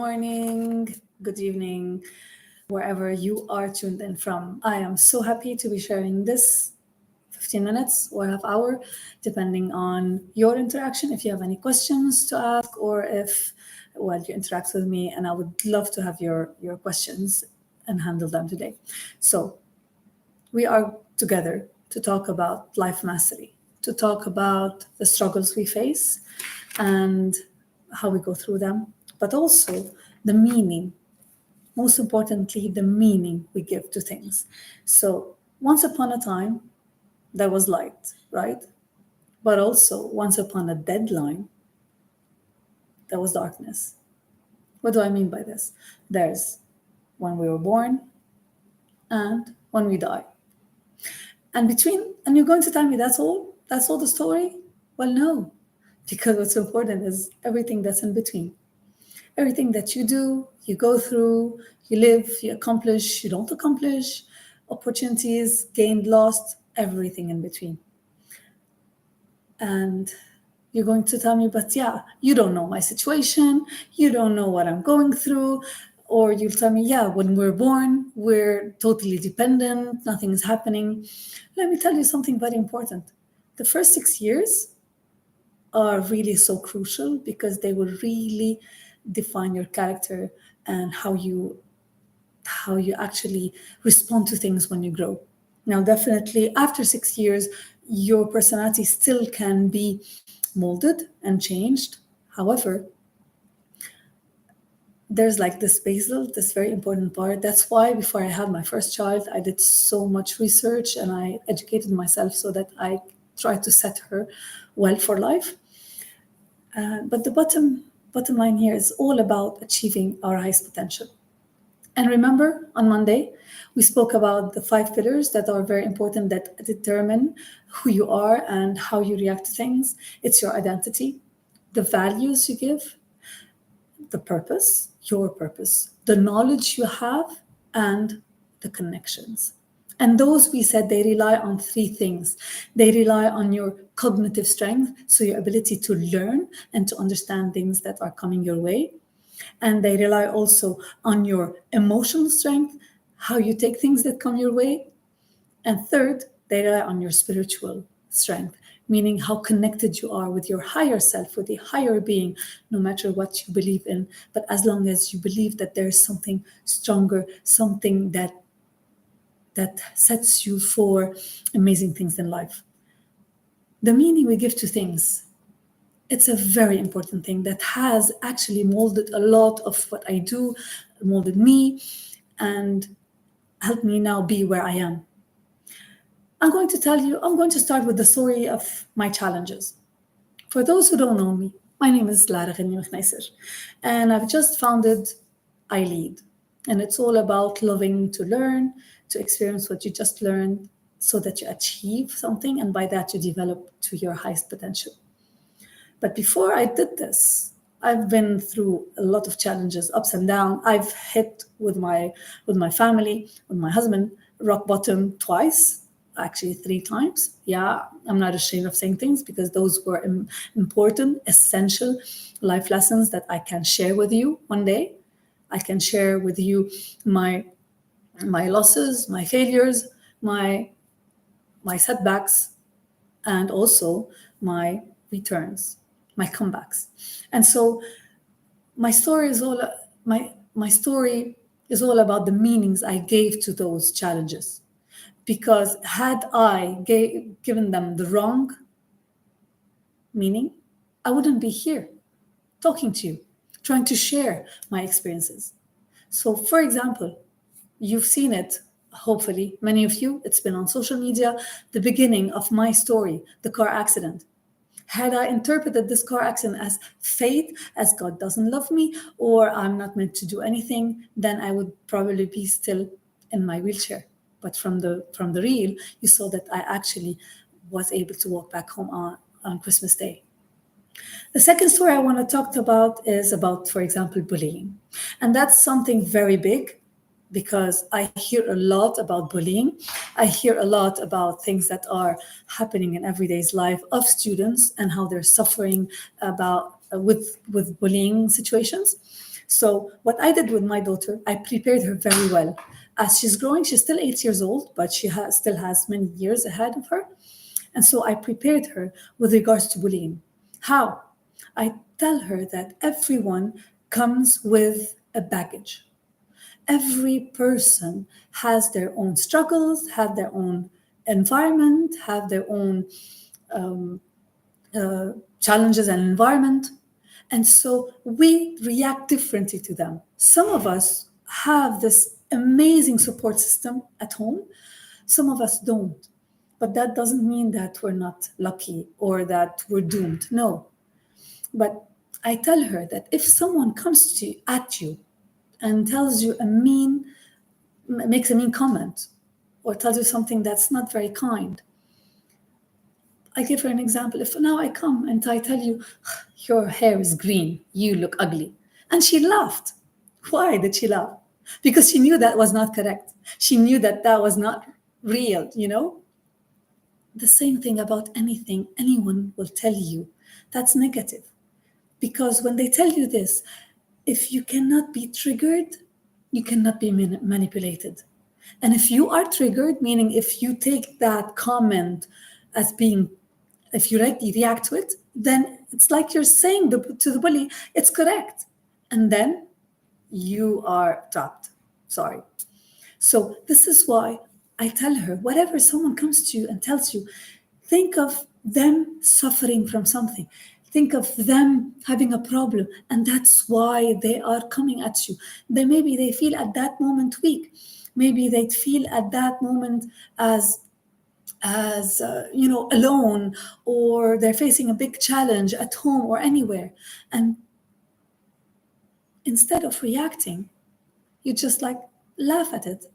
morning, good evening, wherever you are tuned in from. I am so happy to be sharing this 15 minutes or half hour, depending on your interaction. If you have any questions to ask, or if, well, you interact with me, and I would love to have your questions and handle them today. So, we are together to talk about life mastery, to talk about the struggles we face and how we go through them, but also the meaning, most importantly, the meaning we give to things. So, once upon a time, there was light, right? But also, once upon a deadline, there was darkness. What do I mean by this? There's when we were born and when we die. And you're going to tell me that's all? That's all the story? Well, no, because what's important is everything that's in between. Everything that you do, you go through, you live, you accomplish, you don't accomplish, opportunities gained, lost, everything in between. And you're going to tell me, but yeah, you don't know my situation, you don't know what I'm going through. Or you'll tell me, yeah, when we're born, we're totally dependent, nothing is happening. Let me tell you something very important. The first 6 years are really so crucial because they will really define your character and how you actually respond to things when you grow. Now, definitely after 6 years, your personality still can be molded and changed. However, there's like this basal, this very important part. That's why before I had my first child, I did so much research and I educated myself so that I tried to set her well for life. But the bottom line here is all about achieving our highest potential. And remember, on Monday, we spoke about the 5 pillars that are very important that determine who you are and how you react to things. It's your identity, the values you give, the purpose, your purpose, the knowledge you have, and the connections. And those, we said, they rely on 3 things. They rely on your cognitive strength, so your ability to learn and to understand things that are coming your way. And they rely also on your emotional strength, how you take things that come your way. And third, they rely on your spiritual strength, meaning how connected you are with your higher self, with the higher being, no matter what you believe in. But as long as you believe that there is something stronger, something that sets you for amazing things in life. The meaning we give to things, it's a very important thing that has actually molded a lot of what I do, molded me, and helped me now be where I am. I'm going to start with the story of my challenges. For those who don't know me, my name is Lara Ghani Mekhnaiser, and I've just founded I Lead. And it's all about loving to learn, to experience what you just learned so that you achieve something, and by that you develop to your highest potential. But before I did this, I've been through a lot of challenges, ups and downs. I've hit with my family, with my husband, rock bottom twice, actually 3 times. Yeah, I'm not ashamed of saying things because those were important, essential life lessons that I can share with you one day. I can share with you my losses, my failures, my setbacks, and also my returns, my comebacks. And so my story is all my story is all about the meanings I gave to those challenges. Because had I given them the wrong meaning, I wouldn't be here talking to you, trying to share my experiences. So, for example, you've seen it, hopefully, many of you, it's been on social media, the beginning of my story, the car accident. Had I interpreted this car accident as fate, as God doesn't love me, or I'm not meant to do anything, then I would probably be still in my wheelchair. But from the reel, you saw that I actually was able to walk back home on Christmas Day. The second story I want to talk about is about, for example, bullying. And that's something very big because I hear a lot about bullying. I hear a lot about things that are happening in everyday's life of students and how they're suffering with bullying situations. So what I did with my daughter, I prepared her very well. As she's growing, she's still 8 years old, but she still has many years ahead of her. And so I prepared her with regards to bullying. How? I tell her that everyone comes with a baggage. Every person has their own struggles, have their own environment, have their own challenges and environment. And so we react differently to them. Some of us have this amazing support system at home, some of us don't. But that doesn't mean that we're not lucky or that we're doomed. No. But I tell her that if someone comes at you and tells you makes a mean comment, or tells you something that's not very kind, I give her an example. If now I come and I tell you, your hair is green, you look ugly, and she laughed. Why did she laugh? Because she knew that was not correct. She knew that that was not real, The same thing about anything anyone will tell you that's negative. Because when they tell you this, if you cannot be triggered, you cannot be manipulated. And if you are triggered, meaning if you take that comment as being, if you react to it, then it's like you're saying to the bully, it's correct. And then you are trapped. Sorry. So this is why I tell her, whatever someone comes to you and tells you, think of them suffering from something. Think of them having a problem, and that's why they are coming at you. Maybe they feel at that moment weak. Maybe they feel at that moment as alone, or they're facing a big challenge at home or anywhere. And instead of reacting, you just laugh at it.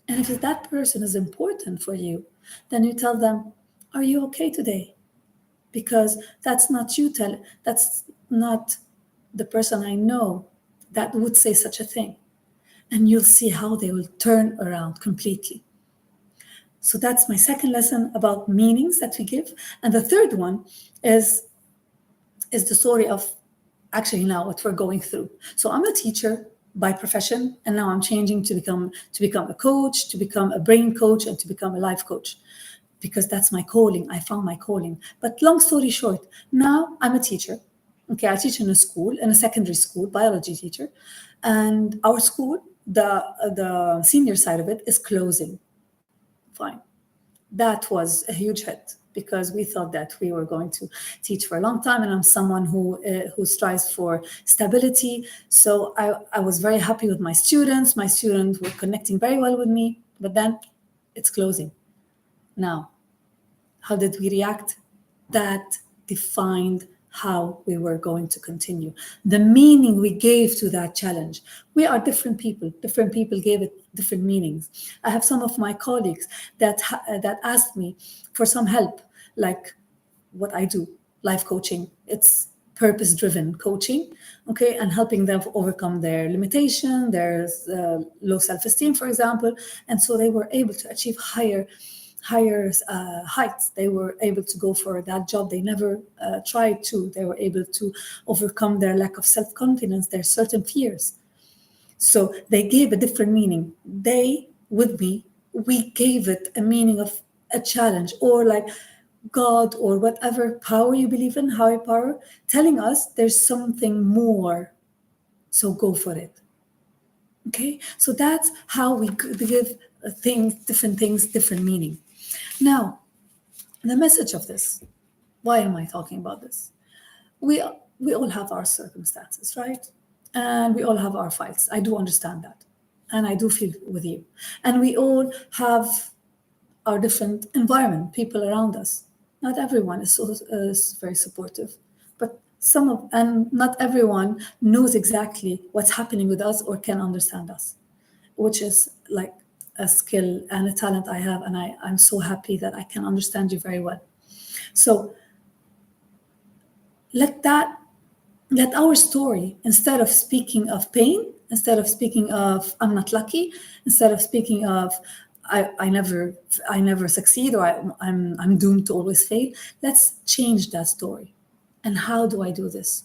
And if that person is important for you, then you tell them, are you okay today? Because that's not that's not the person I know that would say such a thing. And you'll see how they will turn around completely. So that's my second lesson about meanings that we give. And the third one is the story of actually now what we're going through. So I'm a teacher by profession, and now I'm changing to become a coach, to become a brain coach, and to become a life coach, because that's my calling. I found my calling. But long story short, now I'm a teacher. Okay, I teach in a secondary school, biology teacher, and our school, the senior side of it is closing. Fine. That was a huge hit because we thought that we were going to teach for a long time, and I'm someone who strives for stability. So I was very happy with my students. My students were connecting very well with me, but then it's closing. Now, how did we react? That defined how we were going to continue. The meaning we gave to that challenge. We are different people. Different people gave it different meanings. I have some of my colleagues that asked me for some help, like what I do, life coaching. It's purpose-driven coaching, okay, and helping them overcome their limitation, their low self-esteem, for example. And so they were able to achieve higher heights. They were able to go for that job they never tried to. They were able to overcome their lack of self-confidence, their certain fears. So they gave a different meaning. They, with me, we gave it a meaning of a challenge, or like God or whatever power you believe in, higher power, telling us there's something more. So go for it. Okay? So that's how we give different things, different meaning. Now, the message of this, why am I talking about this? We all have our circumstances, right? And we all have our fights. I do understand that. And I do feel with you. And we all have our different environment, people around us. Not everyone is very supportive, but and not everyone knows exactly what's happening with us or can understand us, which is like a skill and a talent I have, and I'm so happy that I can understand you very well. So let our story, instead of speaking of pain, instead of speaking of I'm not lucky, instead of speaking of I never succeed, or I'm doomed to always fail, let's change that story. And how do I do this?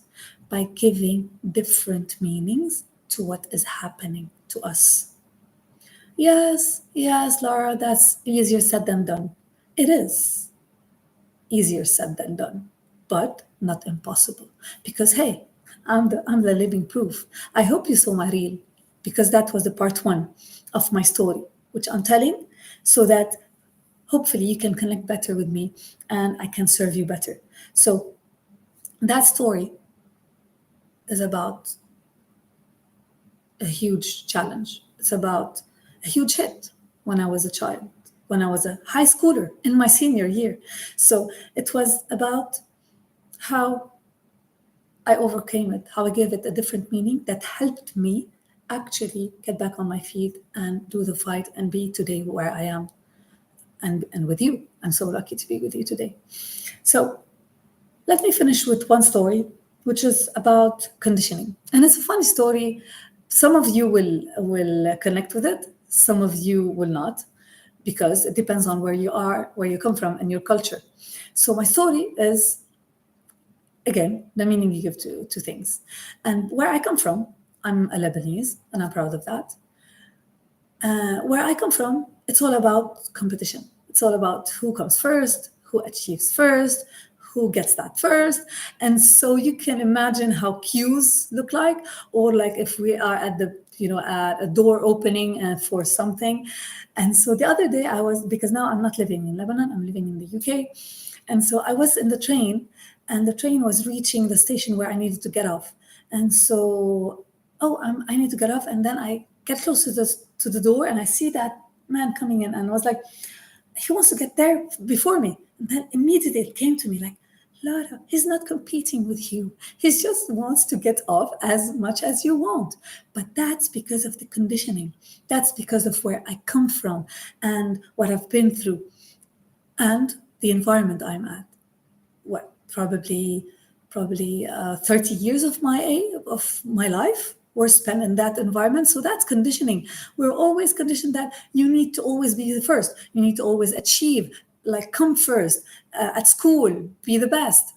by giving different meanings to what is happening to us. Yes, yes, Laura, that's easier said than done. It is easier said than done, but not impossible. Because hey, I'm the living proof. I hope you saw my reel, because that was the part one of my story, which I'm telling, so that hopefully you can connect better with me and I can serve you better. So that story is about a huge challenge. It's about a huge hit when I was a child, when I was a high schooler in my senior year. So it was about how I overcame it, how I gave it a different meaning that helped me actually get back on my feet and do the fight and be today where I am, and with you. I'm so lucky to be with you today. So let me finish with one story, which is about conditioning. And it's a funny story. Some of you will connect with it, some of you will not, because it depends on where you are, where you come from, and your culture. So my story is, again, the meaning you give to things. And where I come from, I'm a Lebanese, and I'm proud of that. Where I come from, it's all about competition. It's all about who comes first, who achieves first, who gets that first. And so you can imagine how queues look like, or like if we are at the, at a door opening for something. And so the other day because now I'm not living in Lebanon, I'm living in the UK. And so I was in the train, and the train was reaching the station where I needed to get off. And so, I need to get off. And then I get close to the door, and I see that man coming in, and I was like, he wants to get there before me. And then immediately it came to me like, Lara, he's not competing with you. He just wants to get off as much as you want. But that's because of the conditioning. That's because of where I come from and what I've been through and the environment I'm at. What, probably 30 years of my life were spent in that environment. So that's conditioning. We're always conditioned that you need to always be the first. You need to always achieve, like come first at school, be the best.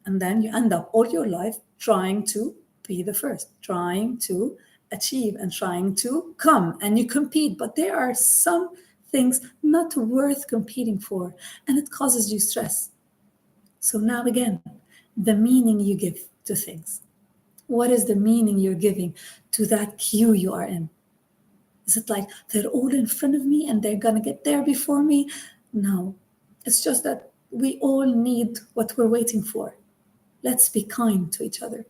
And then you end up all your life trying to be the first, trying to achieve and trying to come, and you compete. But there are some things not worth competing for, and it causes you stress. So now again, the meaning you give to things. What is the meaning you're giving to that queue you are in? Is it like they're all in front of me and they're gonna get there before me? No, it's just that we all need what we're waiting for. Let's be kind to each other.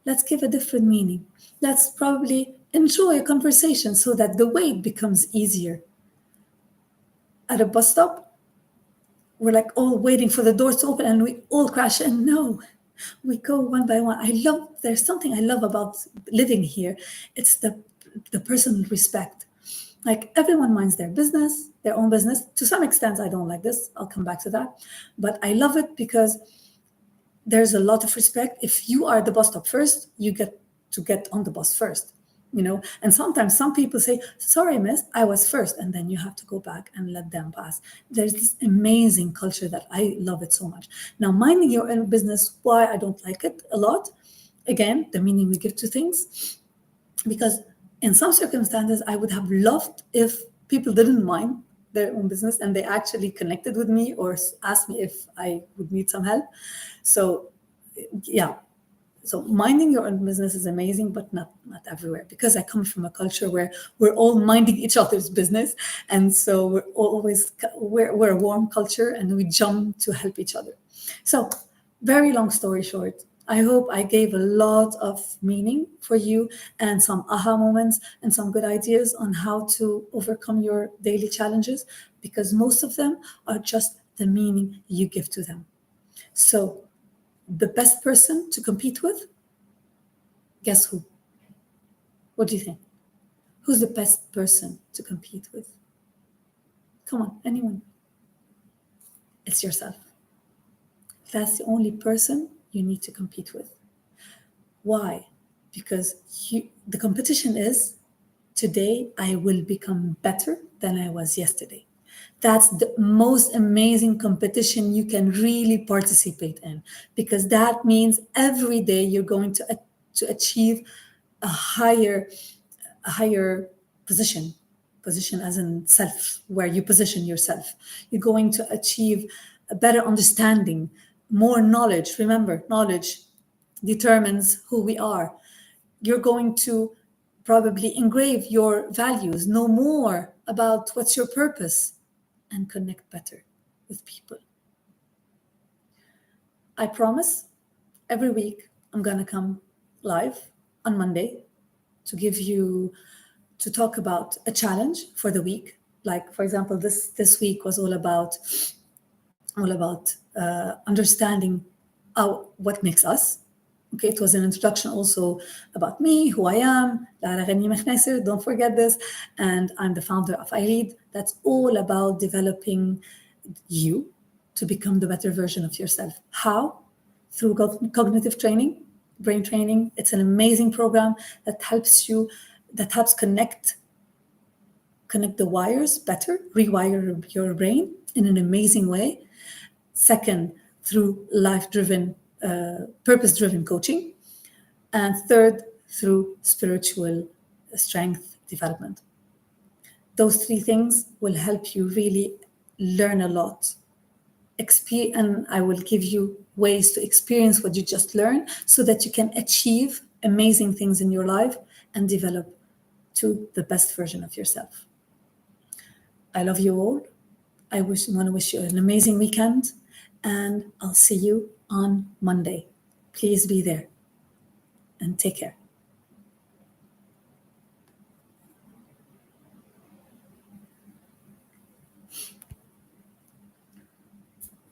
Let's give a different meaning. Let's probably enjoy a conversation so that the wait becomes easier. At a bus stop, we're like all waiting for the doors to open and we all crash in. No, we go one by one. There's something I love about living here. It's the personal respect. Like everyone minds their business, their own business. To some extent, I don't like this. I'll come back to that. But I love it because there's a lot of respect. If you are the bus stop first, you get to get on the bus first. And sometimes some people say, sorry, miss, I was first, and then you have to go back and let them pass. There's this amazing culture that I love it so much. Now, minding your own business, why I don't like it a lot, again, the meaning we give to things, because in some circumstances, I would have loved if people didn't mind their own business and they actually connected with me or asked me if I would need some help. So, yeah. So minding your own business is amazing, but not everywhere, because I come from a culture where we're all minding each other's business. And so we're a warm culture and we jump to help each other. So very long story short, I hope I gave a lot of meaning for you and some aha moments and some good ideas on how to overcome your daily challenges, because most of them are just the meaning you give to them. So the best person to compete with, guess who? What do you think? Who's the best person to compete with? Come on, anyone. It's yourself. That's the only person you need to compete with. Why? Because the competition is, today I will become better than I was yesterday. That's the most amazing competition you can really participate in, because that means every day you're going to achieve a higher position as in self, where you position yourself. You're going to achieve a better understanding, more knowledge. Remember, knowledge determines who we are. You're going to probably engrave your values, know more about what's your purpose, and connect better with people. I promise every week I'm gonna come live on Monday to give you, to talk about a challenge for the week. Like, for example, this week was all about understanding what makes us. Okay, it was an introduction also about me, who I am, Lara Ghani Mekhnaiser, don't forget this, and I'm the founder of iLead. That's all about developing you to become the better version of yourself. How? Through cognitive training, brain training. It's an amazing program that helps connect the wires better, rewire your brain in an amazing way. Second, through life-driven, purpose-driven coaching. And third, through spiritual strength development. Those three things will help you really learn a lot. And I will give you ways to experience what you just learned so that you can achieve amazing things in your life and develop to the best version of yourself. I love you all. I want to wish you an amazing weekend, and I'll see you on Monday. Please be there and take care.